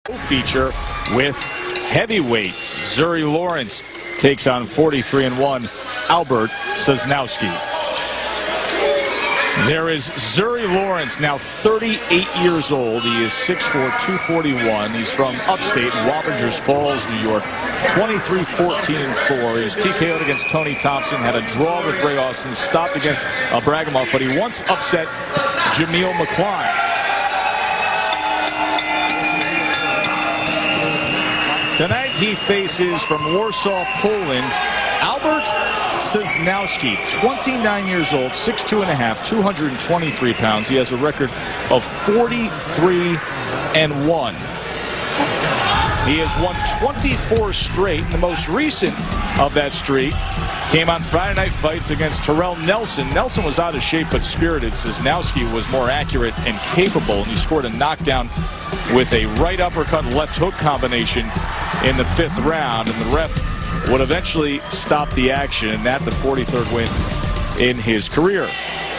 feature with heavyweights. Zuri Lawrence takes on 43-1 Albert Sosnowski. There is Zuri Lawrence, now 38 years old. He is 6'4", 241. He's from upstate in Wappingers Falls, New York. 23-14-4. He was TKO'd against Tony Thompson, had a draw with Ray Austin, stopped against Bragamoff, but he once upset Jameel McCline. Tonight he faces from Warsaw, Poland, Albert Sosnowski, 29 years old, 6'2½", 223 pounds. He has a record of 43-1. He has won 24 straight. The most recent of that streak came on Friday Night Fights against Terrell Nelson. Nelson was out of shape but spirited. Sosnowski was more accurate and capable, and he scored a knockdown with a right uppercut, left hook combination in the 5th round, and the ref would eventually stop the action, and that the 43rd win in his career.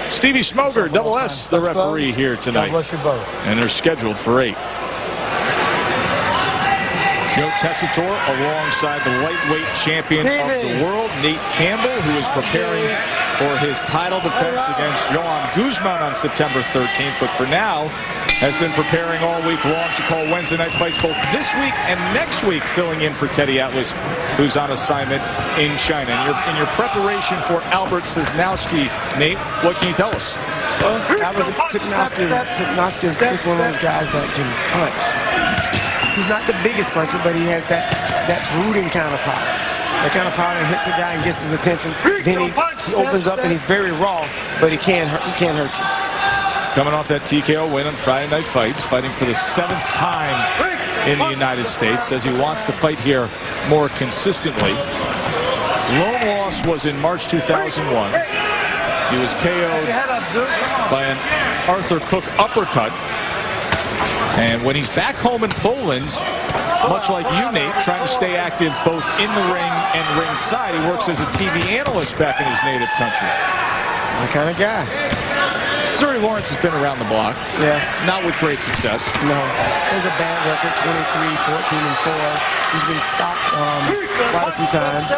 Stevie Smoger, Double S, the referee here tonight. God bless you both. And they're scheduled for 8. Joe Tessitore alongside the lightweight champion of the world, Nate Campbell, who is preparing for his title defense against Joan Guzman on September 13th, but for now has been preparing all week long to call Wednesday night fights both this week and next week, filling in for Teddy Atlas, who's on assignment in China. In your preparation for Albert Sosnowski, Nate, what can you tell us? Sosnowski is just one of those guys that can punch. He's not the biggest puncher, but he has that brooding kind of power. That kind of power that hits a guy and gets his attention. Then he opens up and he's very raw, but he can't hurt you. Coming off that TKO win on Friday Night Fights, fighting for the 7th time in the United States, says he wants to fight here more consistently. His lone loss was in March 2001. He was KO'd by an Arthur Cook uppercut. And when he's back home in Poland, much like you, Nate, trying to stay active both in the ring and ringside, he works as a TV analyst back in his native country. My kind of guy. Zuri Lawrence has been around the block. Yeah. Not with great success. No. There's a bad record, 23-14-4. He's been stopped quite a few times.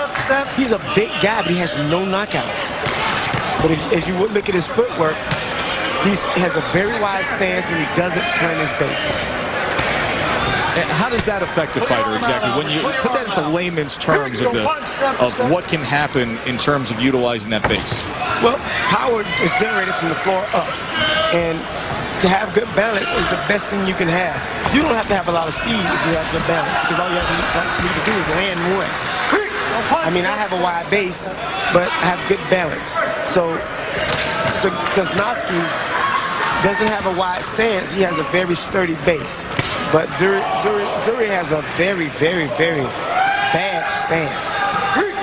He's a big guy, but he has no knockouts. But as you look at his footwork, he has a very wide stance and he doesn't turn his base. And how does that affect a fighter exactly? When you put that into layman's terms of what can happen in terms of utilizing that base? Well, power is generated from the floor up, and to have good balance is the best thing you can have. You don't have to have a lot of speed if you have good balance, because all you need to do is land one. I mean, I have a wide base, but I have good balance. So Sosnowski doesn't have a wide stance. He has a very sturdy base. But Zuri has a very, very, very bad stance.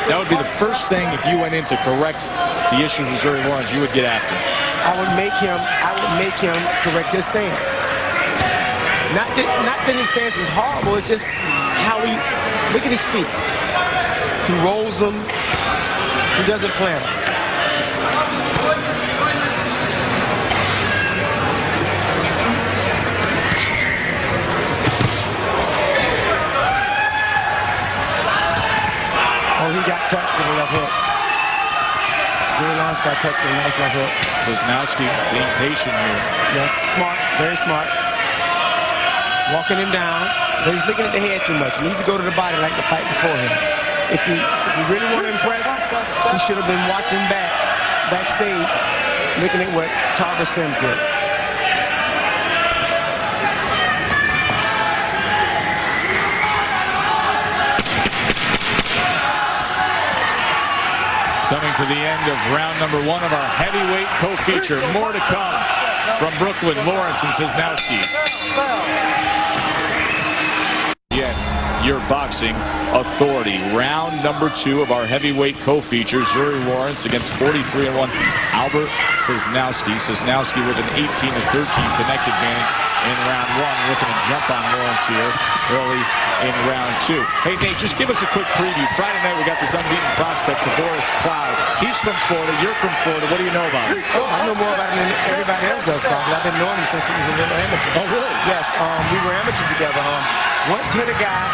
That would be the first thing, if you went in to correct the issues with Zuri Lawrence, you would get after. I would make him correct his stance. Not that his stance is horrible, it's just how he, look at his feet. He rolls them, he doesn't plant them. He got touched with a left hook. Zuri Lawrence got touched with a nice left hook. Sosnowski being patient here. Yes, smart, very smart. Walking him down, but he's looking at the head too much. He needs to go to the body like the fight before him. If you really want to impress, he should have been watching backstage, looking at what Tarver Sims did. Coming to the end of round number 1 of our heavyweight co-feature. More to come from Brooklyn, Lawrence and Sosnowski. Yet, your boxing authority. Round number 2 of our heavyweight co-feature. Zuri Lawrence against 43-1 Albert Sosnowski. Sosnowski with an 18-13 connect advantage in round 1. Looking to jump on Lawrence here early in round 2. Hey, Nate, just give us a quick preview. Friday night, we got this unbeaten prospect, Tavoris Cloud. He's from Florida. You're from Florida. What do you know about him? Oh, I know more about him than everybody else does, probably. I've been knowing him since he was a little amateur. Oh, really? Yes, we were amateurs together. once hit a guy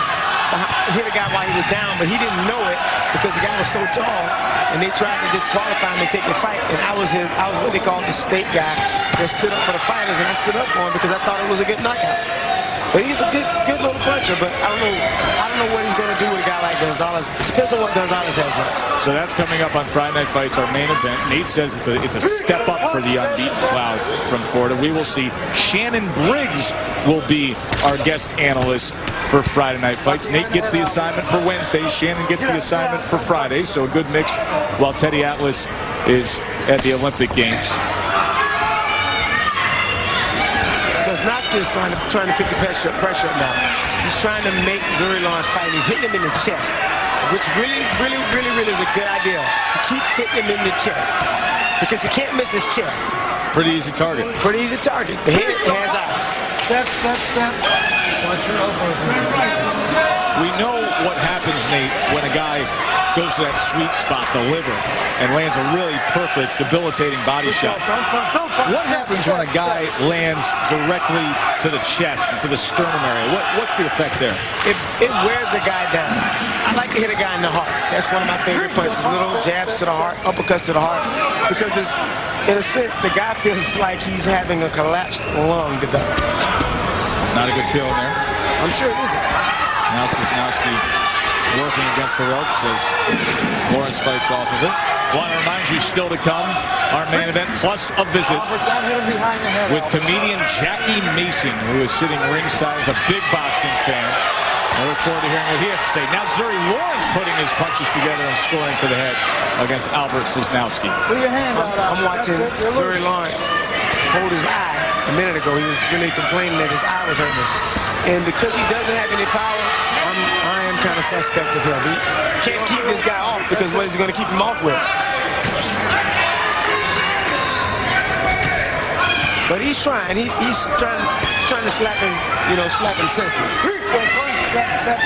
while he was down, but he didn't know it because the guy was so tall, and they tried to disqualify him and take the fight. And I was what they call the state guy that stood up for the fighters, and I stood up for him because I thought it was a good knockout. But he's a good little puncher, but I don't know what he's going to do with a guy like Gonzalez. Depends on what Gonzalez has left. So that's coming up on Friday Night Fights, our main event. Nate says it's a step up for the unbeaten cloud from Florida. We will see. Shannon Briggs will be our guest analyst for Friday Night Fights. Nate gets the assignment for Wednesdays. Shannon gets the assignment for Fridays. So a good mix while Teddy Atlas is at the Olympic Games. Sosnowski is trying to pick the pressure up now. He's trying to make Zuri Lawrence fight. He's hitting him in the chest, which really is a good idea. He keeps hitting him in the chest because he can't miss his chest. Pretty easy target. Pretty easy target. The head has eyes. Step. Watch your elbows. We know what happens, Nate, when a guy goes to that sweet spot, the liver, and lands a really perfect, debilitating body shot. What happens when a guy lands directly to the chest and to the sternum area? What's the effect there? It wears a guy down. I like to hit a guy in the heart. That's one of my favorite punches. Little jabs to the heart, uppercuts to the heart. Because it's, in a sense, the guy feels like he's having a collapsed lung develop. Not a good feeling there. I'm sure it isn't. Now Sosnowski working against the ropes as Lawrence fights off of it. Want to remind you, still to come, our main event, plus a visit with comedian Jackie Mason, who is sitting ringside as a big boxing fan. I look forward to hearing what he has to say. Now Zuri Lawrence putting his punches together and scoring to the head against Albert Sosnowski. Put your hand out. I'm watching Zuri Lawrence hold his eye. A minute ago, he was really complaining that his eye was hurting him. And because he doesn't have any power, I am kind of suspect of him. He can't keep this guy off because what is he going to keep him off with? But he's trying. He's trying to slap him, slap him senseless. Step.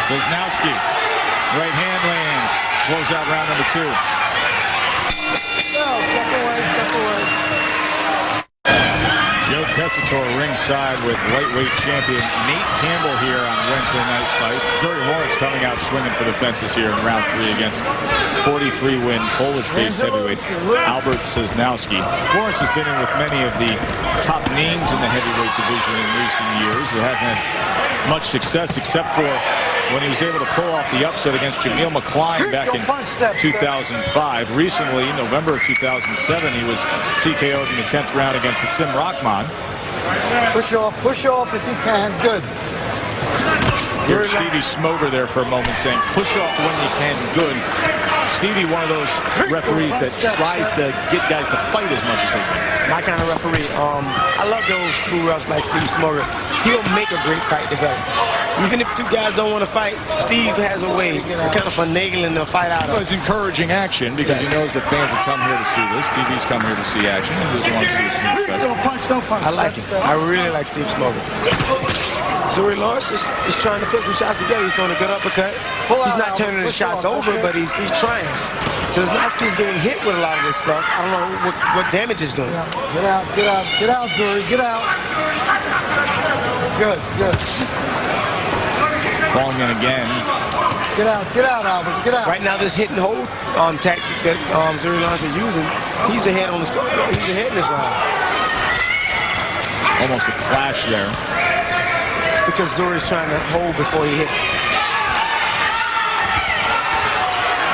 Sosnowski, right hand lands. Close out round number 2. Step away. Joe Tessitore ringside with lightweight champion Nate Campbell here on Wednesday Night Fights. Zuri Lawrence coming out swinging for the fences here in round 3 against 43-win Polish-based heavyweight Albert Sosnowski. Lawrence has been in with many of the top names in the heavyweight division in recent years. It hasn't had much success except for when he was able to pull off the upset against Jameel McCline back in 2005. Recently, November of 2007, he was TKO'd in the 10th round against Asim Rahman. Push off if you can. Good. Here's Stevie Smoger there for a moment saying, push off when you can, good. Stevie, one of those referees that tries to get guys to fight as much as they can. My kind of referee. I love those school refs like Steve Smoger. He'll make a great fight develop. Even if 2 guys don't want to fight, Steve has a way of kind of finagling the fight out of. Well, it's encouraging action because he knows that fans have come here to see this. TV's come here to see action. He doesn't want to see a snooze fest. Don't punch. I like it. I really like Steve Smoger. Zuri Lawrence is trying to put some shots together. He's throwing a good uppercut. He's not turning the shots over, but he's trying. Sosnowski's getting hit with a lot of this stuff. I don't know what damage is doing. Get out, Zuri, get out. Good. Falling in again. Get out, Albert, get out. Right now, this hit and hold tactic that Zuri Lawrence is using, he's ahead on the score. He's ahead in this round. Almost a clash there. Because Zuri's trying to hold before he hits.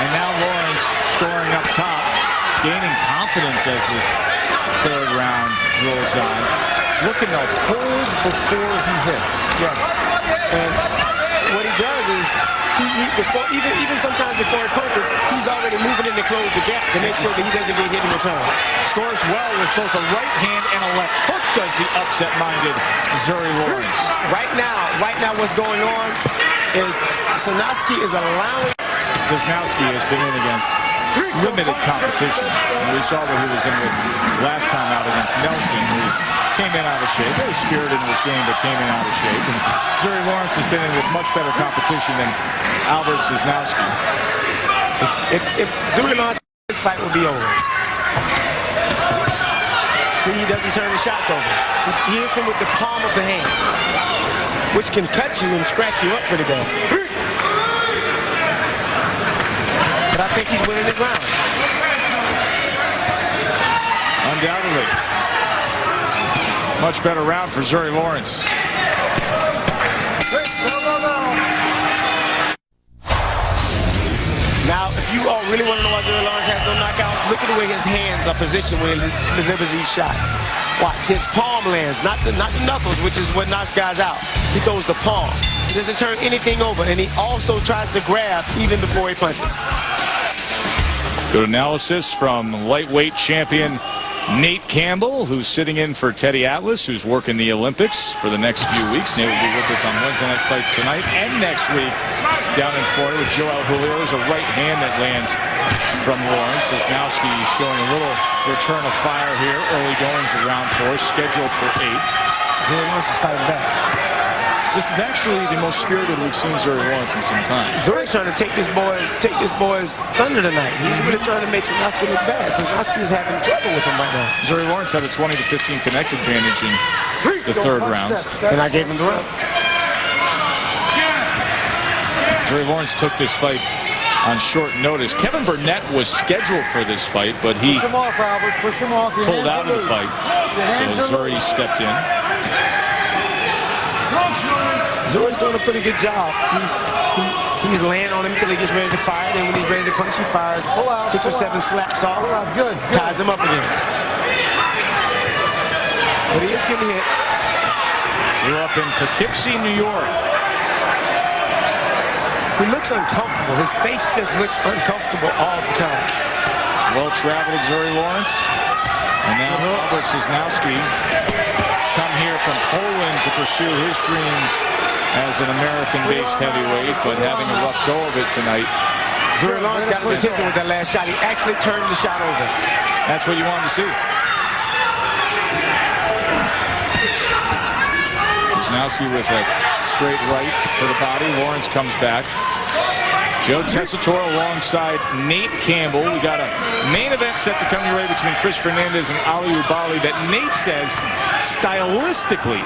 And now Lawrence scoring up top, gaining confidence as this 3rd round rolls on. Looking to hold before he hits. Yes. And what he does is, even sometimes before he punches, he's already moving in to close the gap to make sure that he doesn't get hit in return. Scores well with both a right hand and a left hook, does the upset-minded Zuri Lawrence. Right now what's going on is Sosnowski is allowing... Sosnowski has been in against limited competition. And we saw what he was in with last time out against Nelson, who came in out of shape. Very spirited in his game, but came in out of shape. And Zuri Lawrence has been in with much better competition than Albert Sosnowski. If Zuri Lawrence is fight will be over. See, he doesn't turn the shots over. He hits him with the palm of the hand, which can cut you and scratch you up pretty bad. But I think he's winning his round. Undoubtedly. Much better round for Zuri Lawrence. Now, if you all really want to know why Zuri Lawrence has no knockouts, look at the way his hands are positioned when he delivers these shots. Watch, his palm lands, not the knuckles, which is what knocks guys out. He throws the palm. He doesn't turn anything over, and he also tries to grab even before he punches. Good analysis from lightweight champion Nate Campbell, who's sitting in for Teddy Atlas, who's working the Olympics for the next few weeks. Nate will be with us on Wednesday Night Fights tonight and next week down in Florida with Joel Julio. There's a right hand that lands from Lawrence. Sosnowski showing a little return of fire here. Early goings of round 4, scheduled for 8. Zuri Lawrence is fighting back. This is actually the most spirited we've seen Zuri Lawrence in some time. Zuri's trying to take this boy's thunder tonight. He's really trying to make Sosnowski look bad. Sosnowski is having trouble with him right now. Zuri Lawrence had a 20 to 15 connect advantage in the third round. And I gave him the round. Zuri Lawrence took this fight on short notice. Kevin Burnett was scheduled for this fight, but he Push him off, Albert. Push him off. pulled out of the fight. So Zuri stepped in. Zuri's doing a pretty good job. He's laying on him until he gets ready to fire. Then when he's ready to punch, he fires 6 or 7 slaps off. Good. Ties him up again. But he is getting hit. Grew up in Poughkeepsie, New York. He looks uncomfortable. His face just looks uncomfortable all the time. Well-traveled Zuri Lawrence. And now Albert Sosnowski come here from Poland to pursue his dreams as an American-based heavyweight, but having a rough go of it tonight. Zuri Lawrence got his attention with that last shot. He actually turned the shot over. That's what you wanted to see. Sosnowski with a straight right for the body. Lawrence comes back. Joe Tessitore alongside Nate Campbell. We got a main event set to come your way between Chris Fernandez and Ali Ubali that Nate says stylistically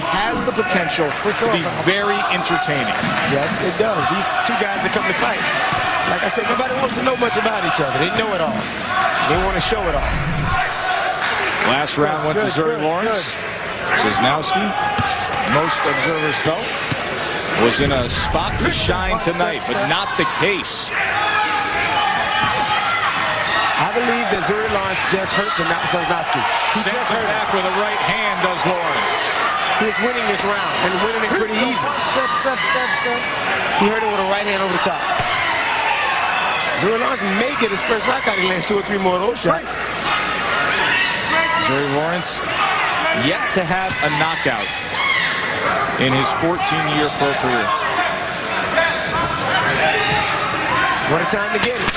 has the potential to be very entertaining. Yes, it does. These two guys that come to fight, like I said, nobody wants to know much about each other. They know it all. They want to show it all. Last round went to Zuri Lawrence. Sosnowski, most observers felt, was in a spot to shine tonight, but not the case. I believe that Zuri Lawrence just hurts Sosnowski. Sends him back with a right hand, does Lawrence. He's winning this round and winning it pretty easy. Step. He hurt him with a right hand over the top. Zuri Lawrence may get his first knockout. He lands 2 or 3 more of those shots. Zuri Lawrence yet to have a knockout in his 14-year pro career. What a time to get it.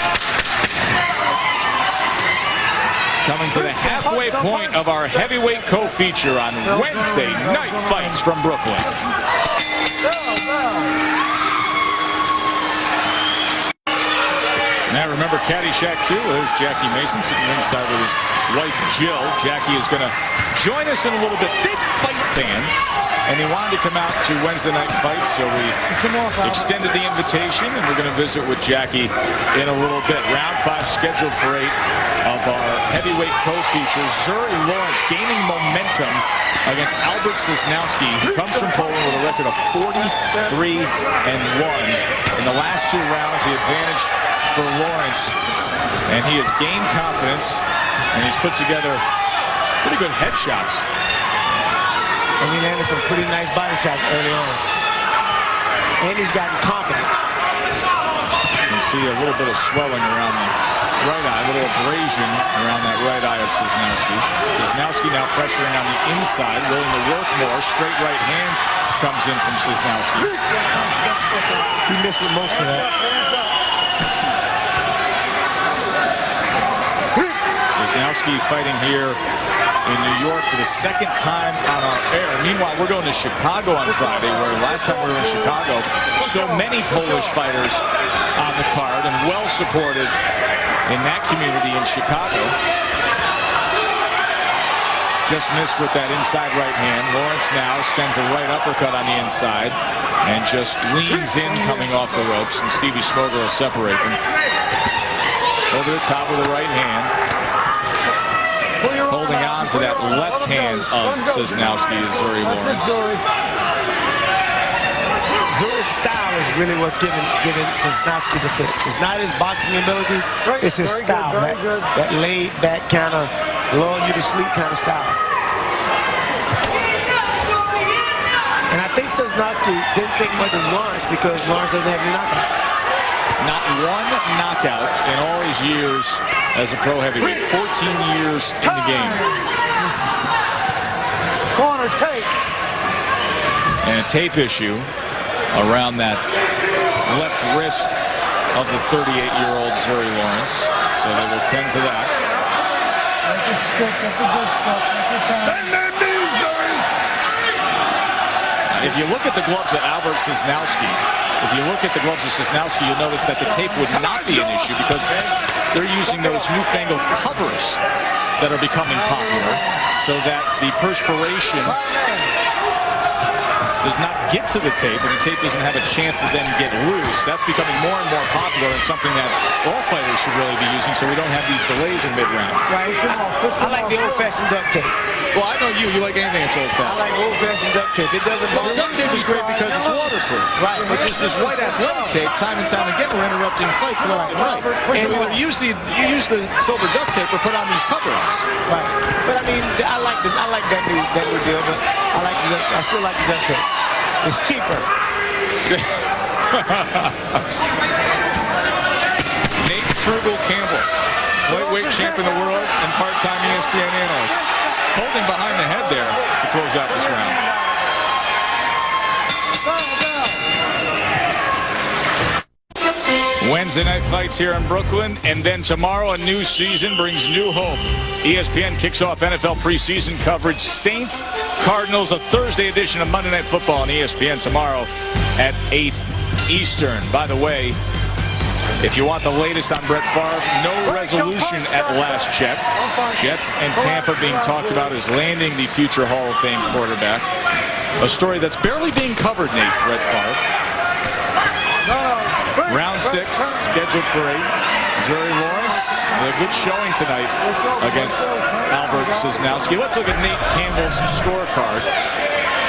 Coming to the halfway point of our heavyweight co-feature on Wednesday Night Fights from Brooklyn. Now remember Caddyshack 2. There's Jackie Mason sitting ringside with his wife Jill. Jackie is going to join us in a little bit. Big fight fan. And he wanted to come out to Wednesday Night Fights, so we extended the invitation, and we're going to visit with Jackie in a little bit. Round 5 scheduled for 8 of our heavyweight co-feature. Zuri Lawrence gaining momentum against Albert Sosnowski, who comes from Poland with a record of 43-1. In the last 2 rounds, the advantage for Lawrence, and he has gained confidence, and he's put together pretty good headshots. And he landed some pretty nice body shots early on. And he's gotten confidence. You can see a little bit of swelling around the right eye, a little abrasion around that right eye of Sosnowski. Sosnowski now pressuring on the inside, willing to work more. Straight right hand comes in from Sosnowski. He missed with most of that. Sosnowski fighting here in New York for the 2nd time on our air. Meanwhile, we're going to Chicago on Friday, where last time we were in Chicago, so many Polish fighters on the card and well supported in that community in Chicago. Just missed with that inside right hand. Lawrence now sends a right uppercut on the inside and just leans in coming off the ropes, and Stevie Smoger will separate them. Over the top of the right hand. Holding on to that left hand of Sosnowski is Zuri Lawrence. Zuri's style is really what's giving Sosnowski the fix. It's not his boxing ability, it's his style. That laid back kind of lull you to sleep kind of style. And I think Sosnowski didn't think much of Lawrence because Lawrence doesn't have any knockouts. Not one knockout in all his years as a pro heavyweight. 14 years in the game. Corner tape. And a tape issue around that left wrist of the 38-year-old Zuri Lawrence. So they will tend to that. If you look at the gloves of Albert Sosnowski, you'll notice that the tape would not be an issue because they're using those newfangled covers that are becoming popular so that the perspiration does not get to the tape, and the tape doesn't have a chance to then get loose. That's becoming more and more popular and something that all fighters should really be using so we don't have these delays in mid-round. Right. I like the old-fashioned duct tape. Well, I know you like anything that's old-fashioned. I like old-fashioned duct tape. It doesn't bother me. Duct tape is great because it's waterproof. Right. But just this white athletic tape, time and time again, we're interrupting fights left and right. And either you use the silver duct tape or put on these cover-ups. Right. But I mean, I like that new deal, but I still like the duct tape. It's cheaper. Nate Frugal Campbell, lightweight champion of the world and part-time ESPN analyst, holding behind the head there to close out this round. Wednesday night fights here in Brooklyn, and then tomorrow a new season brings new hope. ESPN kicks off NFL preseason coverage. Saints, Cardinals, a Thursday edition of Monday Night Football on ESPN tomorrow at 8 Eastern. By the way, if you want the latest on Brett Favre, no resolution at last check. Jets and Tampa being talked about as landing the future Hall of Fame quarterback. A story that's barely being covered, Nate, Brett Favre. Round 6, scheduled for 8. Zuri Lawrence, a good showing tonight against Albert Sosnowski. Let's look at Nate Campbell's scorecard.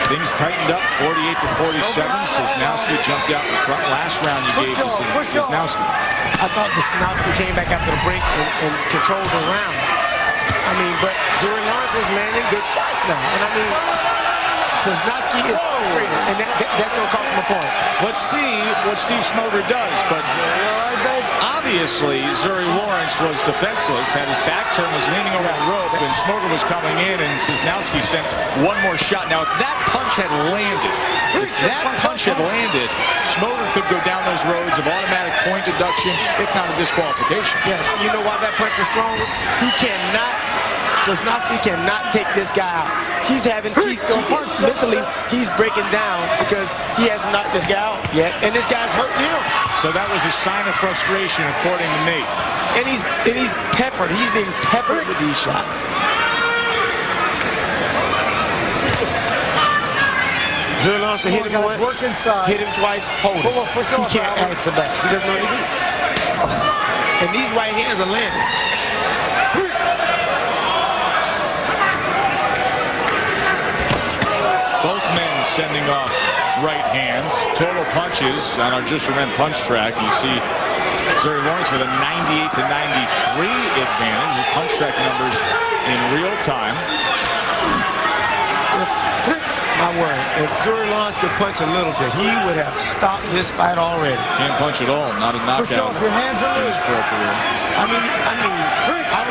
Things tightened up, 48-47. Sosnowski jumped out in front. Last round you gave to Sosnowski. I thought Sosnowski came back after the break and controlled the round. I mean, but Zuri Lawrence is landing good shots now. And I mean, Sosnowski is frustrated, and that's going to cost him a point. Let's see what Steve Smoger does, but obviously Zuri Lawrence was defenseless, had his back turned, was leaning over the rope, and Smoger was coming in, and Sosnowski sent one more shot. Now, if that punch had landed, Smoger could go down those roads of automatic point deduction, if not a disqualification. Yes, you know why that punch is strong? Sosnowski cannot take this guy out. Mentally, he's breaking down because he hasn't knocked this guy out yet, and this guy's hurt him. So that was a sign of frustration, according to Nate. And he's peppered. He's being peppered with these shots. Zuri Lawrence hit him once, hit him twice, hold him. He can't answer back. He doesn't know what to do. And these right hands are landing. Both men sending off right hands. Total punches on our Just For Men punch track. You see Zuri Lawrence with a 98-93 advantage. His punch track numbers in real time. My word, if Zuri Lawrence could punch a little bit, he would have stopped this fight already. Can't punch at all. Not a knockout in his pro career. I would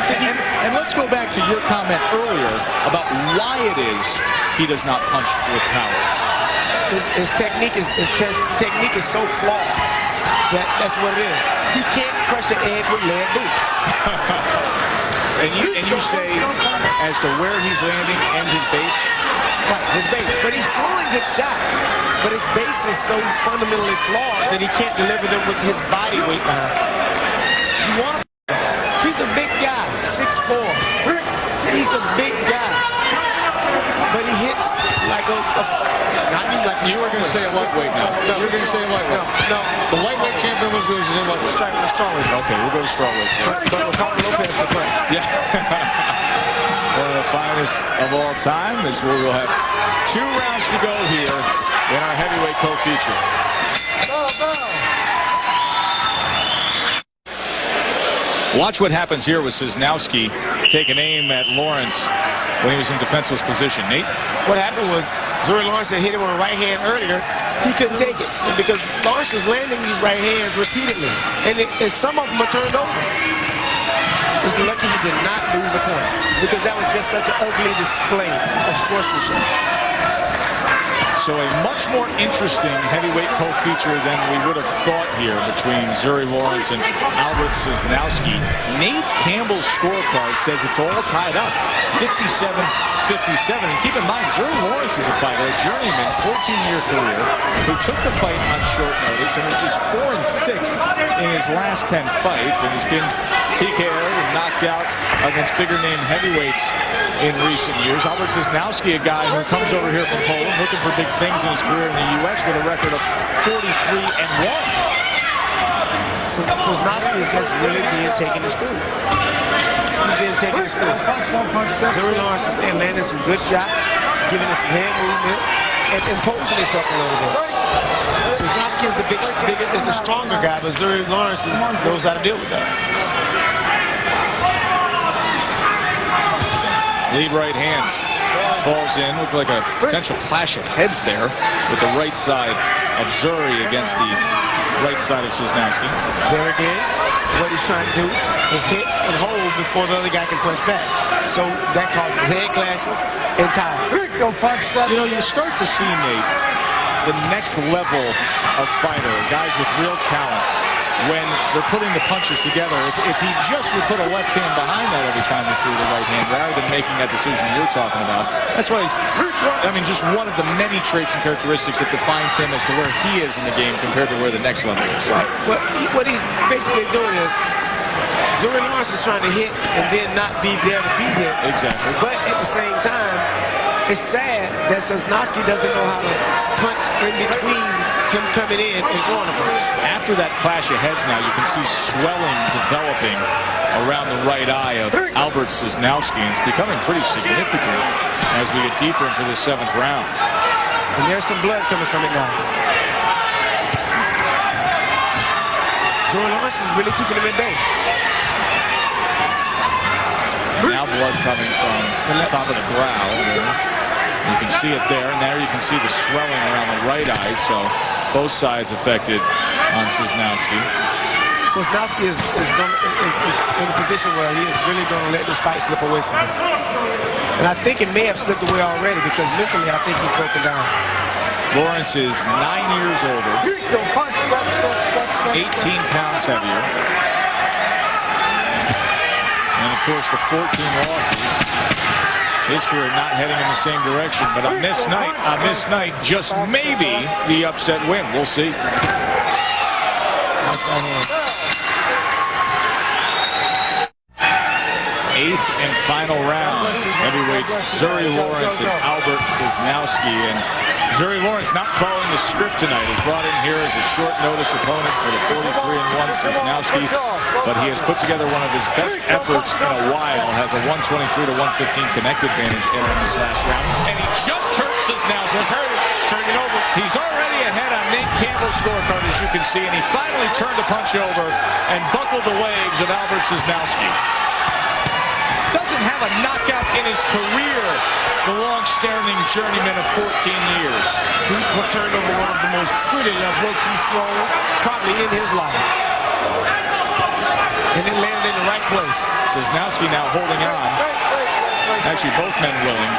think and let's go back to your comment earlier about why it is he does not punch with power. His technique is so flawed that's what it is. He can't crush an egg with lead boots. and you say as to where he's landing and his base. Right, his base. But he's throwing good shots. But his base is so fundamentally flawed that he can't deliver them with his body weight behind. You want to 6'4". He's a big guy, but he hits like not even like. You were going to say a lightweight now. No, you were going to say a lightweight. No. The lightweight champion was going to say lightweight. Striker was strawweight. Okay, we'll go to strawweight. But Ricardo Lopez can punch. Yeah. One of the finest of all time is where we'll have 2 rounds to go here in our heavyweight co-feature. Watch what happens here with Sosnowski taking aim at Lawrence when he was in defenseless position. Nate? What happened was Zuri Lawrence had hit him on the right hand earlier. He couldn't take it. And because Lawrence is landing these right hands repeatedly. And some of them are turned over. It's lucky he did not lose the point. Because that was just such an ugly display of sportsmanship. So a much more interesting heavyweight co-feature than we would have thought here between Zuri Lawrence and Albert Sosnowski. Nate Campbell's scorecard says it's all tied up, 57-57. And keep in mind, Zuri Lawrence is a fighter, a journeyman, 14-year career, who took the fight on short notice and was just 4-6 in his last 10 fights. And he's been TKO'd and knocked out against bigger-name heavyweights in recent years. Albert Sosnowski, a guy who comes over here from Poland looking for big things in his career in the U.S. with a record of 43-1. Sosnowski is just really being taken to school. He's being taken to school. Zuri Lawrence is landing some good shots, giving us some hand movement, and imposing himself a little bit. Sosnowski is the stronger guy, but Zuri Lawrence knows how to deal with that. Lead right hand falls in. Looked like a potential clash of heads there with the right side of Zuri against the right side of Sosnowski. There again, what he's trying to do is hit and hold before the other guy can punch back. So that causes head clashes and ties. You know, you start to see, Nate, the next level of fighter, guys with real talent, when they're putting the punches together. If he just would put a left hand behind that every time he threw the right hand, rather than making that decision you're talking about. That's why he's, I mean, just one of the many traits and characteristics that defines him as to where he is in the game compared to where the next level is. Right. What he's basically doing is, Zuri Lawrence is trying to hit and then not be there to be hit. Exactly. But at the same time, it's sad that Sosnowski doesn't know how to punch in between him coming in and throwing a punch. After that clash of heads now, you can see swelling developing around the right eye of Albert Sosnowski, and it's becoming pretty significant as we get deeper into the 7th round. And there's some blood coming from it now. Zuri Lawrence is really keeping him at bay. Now blood coming from the top of the brow. You can see it there, and there you can see the swelling around the right eye, so both sides affected on Sosnowski. Sosnowski is in a position where he is really going to let this fight slip away from him. And I think it may have slipped away already because mentally I think he's broken down. Lawrence is 9 years older, 18 pounds heavier. And of course the 14 losses, his career not heading in the same direction. But on this night, just maybe the upset win. We'll see. 8th and final round. Heavyweights Zuri Lawrence and Albert Sosnowski. And Zuri Lawrence, not following the script tonight, is brought in here as a short notice opponent for the 43-1 Sosnowski. But he has put together one of his best efforts in a while. Has a 123-115 connect advantage in this last round. And he just hurt Sosnowski. Just hurt it. Turned it over. He's already ahead on Nate Campbell's scorecard, as you can see. And he finally turned the punch over and buckled the legs of Albert Sosnowski. Doesn't have a knockout in his career, the long-standing journeyman of 14 years. He turned over one of the most pretty left hooks he's thrown probably in his life. And it landed in the right place. Sosnowski now holding on. Actually, both men willing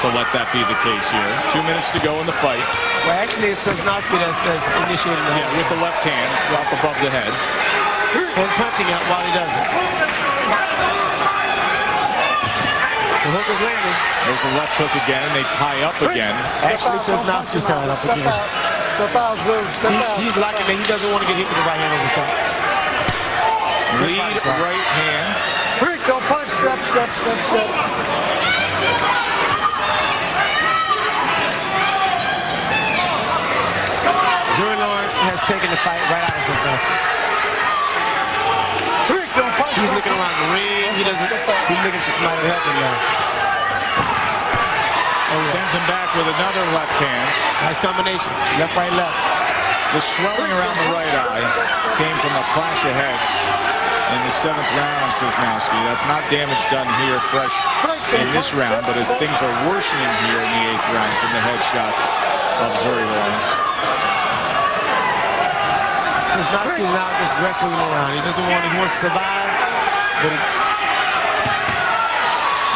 to let that be the case here. 2 minutes to go in the fight. Well, actually, it's Sosnowski that's initiating the hook. Yeah, with the left hand up above the head. And punching out while he does it. The hook is landing. There's the left hook again, and they tie up again. Actually, Sosnowski's tying up again. He's locking it. He doesn't want to get hit with the right hand over the top. Lead right hand. Don't punch. step. Zuri Lawrence has taken the fight right out of Sosnowski. He's looking around the ring. He's looking for somebody to help him now. Sends him back with another left hand. Nice combination. Left, right, left. The swelling around the right eye came from a clash of heads in the 7th round on Sosnowski. That's not damage done here fresh in this round, but things are worsening here in the 8th round from the headshots of Zuri Lawrence. Sosnowski's now just wrestling around. He wants to survive, but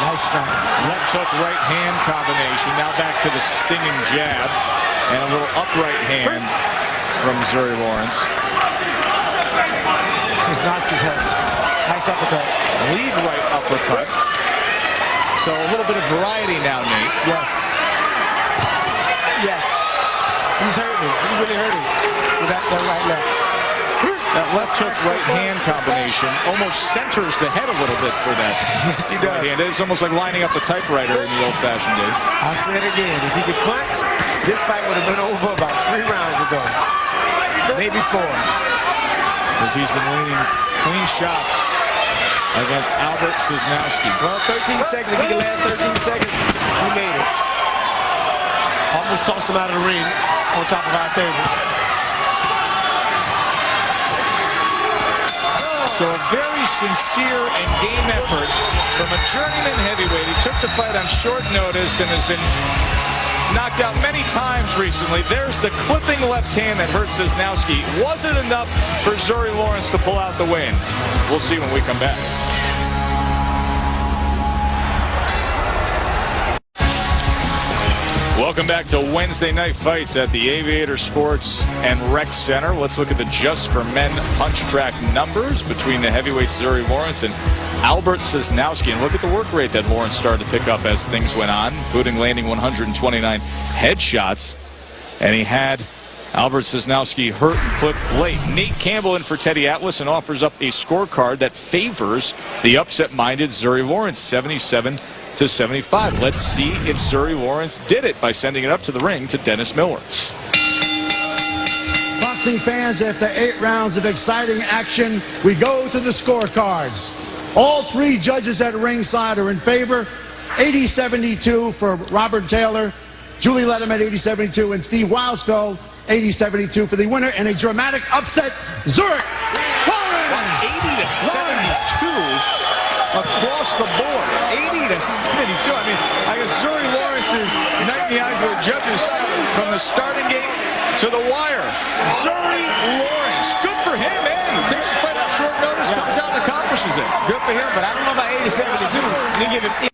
nice shot. Left hook, right hand combination. Now back to the stinging jab and a little upright hand from Zuri Lawrence. Sosnowski's hurt. Nice uppercut. Lead right uppercut. So a little bit of variety now, Nate. Yes. Yes. He's hurting. He's really hurting with that right left. That left hook, right hand combination almost centers the head a little bit for that. Yes, he does. Right hand. It's almost like lining up a typewriter in the old-fashioned days. I'll say it again. If he could punch, this fight would have been over about 3 rounds ago. Maybe 4. As he's been leaning clean shots against Albert Sosnowski. Well, 13 seconds. If he can last 13 seconds, he made it. Almost tossed him out of the ring on top of our table. So a very sincere and game effort from a journeyman heavyweight. He took the fight on short notice and has been knocked out many times recently. There's the clipping left hand that hurt Sosnowski. Was it enough for Zuri Lawrence to pull out the win? We'll see when we come back. Welcome back to Wednesday Night Fights at the Aviator Sports and Rec Center. Let's look at the Just for Men punch track numbers between the heavyweights Zuri Lawrence and Albert Sosnowski. And look at the work rate that Lawrence started to pick up as things went on, including landing 129 headshots. And he had Albert Sosnowski hurt and clipped late. Nate Campbell in for Teddy Atlas and offers up a scorecard that favors the upset-minded Zuri Lawrence, 77-75. Let's see if Zuri Lawrence did it by sending it up to the ring to Dennis Miller. Boxing fans, after 8 rounds of exciting action, we go to the scorecards. All 3 judges at ringside are in favor. 80-72 for Robert Taylor, Julie Letterman 80-72, and Steve Wildsfeld 80-72 for the winner, and a dramatic upset, Zuri Lawrence. 80-72 across the board. 80-72. I mean, I guess Zuri Lawrence is knight in the eyes of the judges from the starting gate to the wire. Zuri Lawrence, good for him, man. He takes the fight on short notice, comes out and accomplishes it. Good for him, but I don't know about 80-72. You give him